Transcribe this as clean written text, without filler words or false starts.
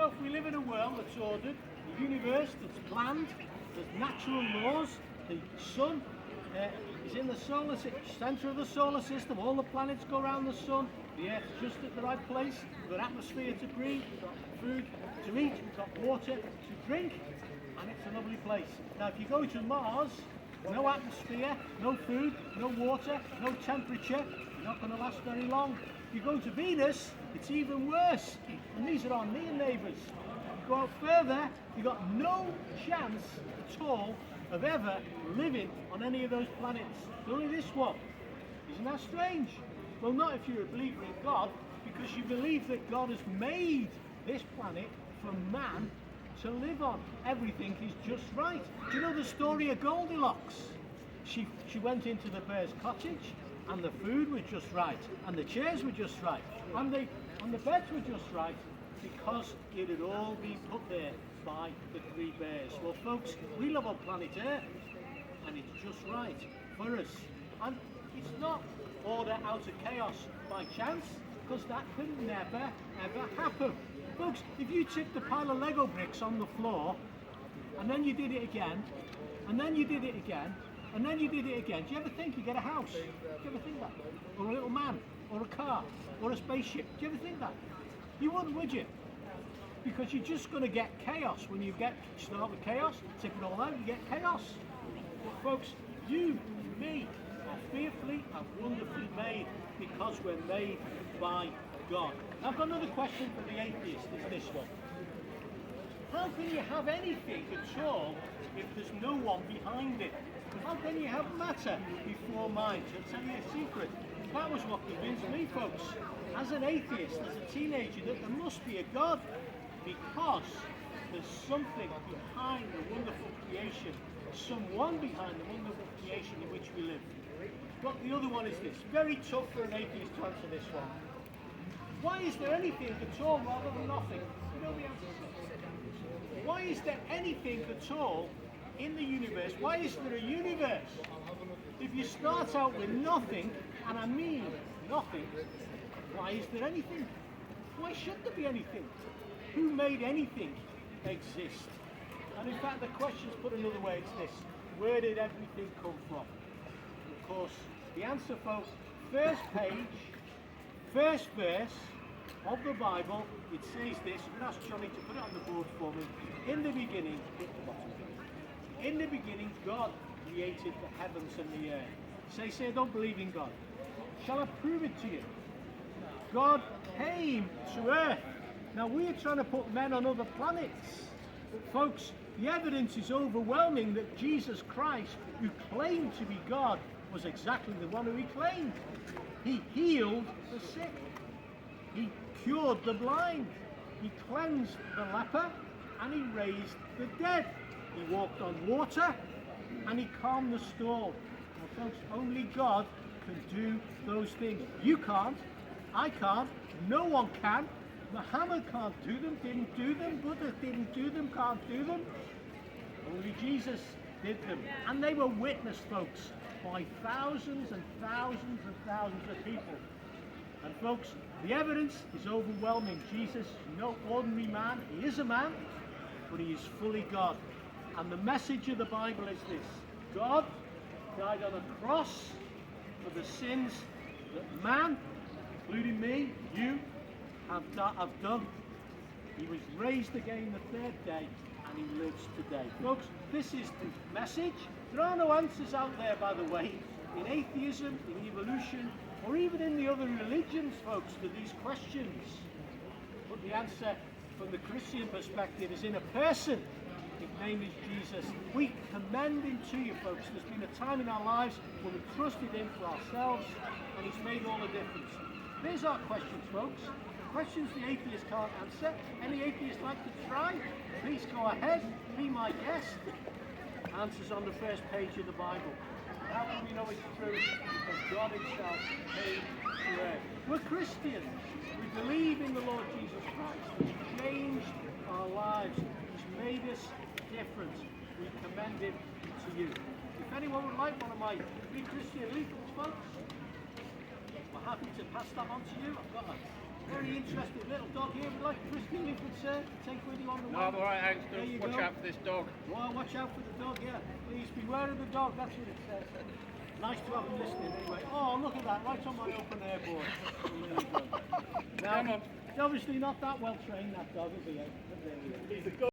know, if we live in a world that's ordered, a universe that's planned, there's natural laws, the sun is in the centre of the solar system, all the planets go around the sun, the Earth's just at the right place, we've got atmosphere to breathe, we've got food to eat, we've got water to drink, and it's a lovely place. Now if you go to Mars, no atmosphere, no food, no water, no temperature, you're not going to last very long. If you go to Venus, it's even worse, and these are our near neighbours. You go out further, you've got no chance at all of ever living on any of those planets. It's only this one. Isn't that strange? Well, not if you're a believer in God, because you believe that God has made this planet for man to live on. Everything is just right. Do you know the story of Goldilocks? She went into the bear's cottage, and the food was just right, and the chairs were just right, and the beds were just right, because it had all been put there by the three bears. Well folks, we love our planet Earth, and it's just right for us. And it's not order out of chaos by chance, because that can never ever happen. Folks, if you tipped a pile of Lego bricks on the floor, and then you did it again, and then you did it again, and then you did it again, do you ever think you get a house? Do you ever think that? Or a little man, or a car, or a spaceship? Do you ever think that? You wouldn't, would you? Because you're just going to get chaos. When you start with chaos, tip it all out, you get chaos. But folks, you, me, are fearfully and wonderfully made, because we're made by God. Now, I've got another question for the atheist, is this one. How can you have anything at all if there's no one behind it? How can you have matter before mind? I'll tell you a secret. That was what convinced me, folks, as an atheist, as a teenager, that there must be a God, because there's something behind the wonderful creation, someone behind the wonderful creation in which we live. But the other one is this, very tough for an atheist to answer this one. Why is there anything at all rather than nothing? You know the answer. Why is there anything at all in the universe? Why is there a universe? If you start out with nothing, and I mean nothing, why is there anything? Why should there be anything? Who made anything exist? And in fact, the question's put another way, it's this: where did everything come from? And of course, the answer, folks, first page, first verse of the Bible, it says this. I'm going to ask Johnny to put it on the board for me. In the beginning, in the beginning, God created the heavens and the earth. Say, I don't believe in God. Shall I prove it to you? God came to earth. Now we are trying to put men on other planets. But folks, the evidence is overwhelming that Jesus Christ, who claimed to be God, was exactly the one who he claimed. He healed the sick. He cured the blind. He cleansed the leper, and he raised the dead. He walked on water, and he calmed the storm. Now folks, only God can do those things. You can't, I can't, no one can. Muhammad can't do them, didn't do them, Buddha didn't do them, can't do them. Only Jesus did them. And they were witnessed, folks, by thousands and thousands and thousands of people. And folks, the evidence is overwhelming. Jesus is no ordinary man. He is a man, but he is fully God. And the message of the Bible is this: God died on a cross for the sins that man, including me, you, have done. He was raised again the third day, and he lives today. Folks, this is the message. There are no answers out there, by the way, in atheism, in evolution, or even in the other religions, folks, to these questions. But the answer from the Christian perspective is in a person. His name is Jesus. We commend him to you, folks. There's been a time in our lives when we trusted him for ourselves, and he's made all the difference. There's our questions, folks. Questions the atheist can't answer. Any atheist like to try? Please go ahead, be my guest. Answers on the first page of the Bible. How can we know it's true? Because God himself came to earth. We're Christians. We believe in the Lord Jesus Christ. He's changed our lives. He's made us different. We commend him to you. If anyone would like one of my free Christian leaflets, folks, we're happy to pass that on to you. I've got a Very interesting little dog here. Like Christine would say, take with you on the way. No, I'm alright, thanks. There you Watch go. out for this dog. Well, watch out for the dog, yeah. Please beware of the dog, that's what it says. Nice to have them listening anyway. Oh, look at that, right on my open air board. There you go. Now, Come on. he's obviously not that well trained, that dog, is he? But there we go.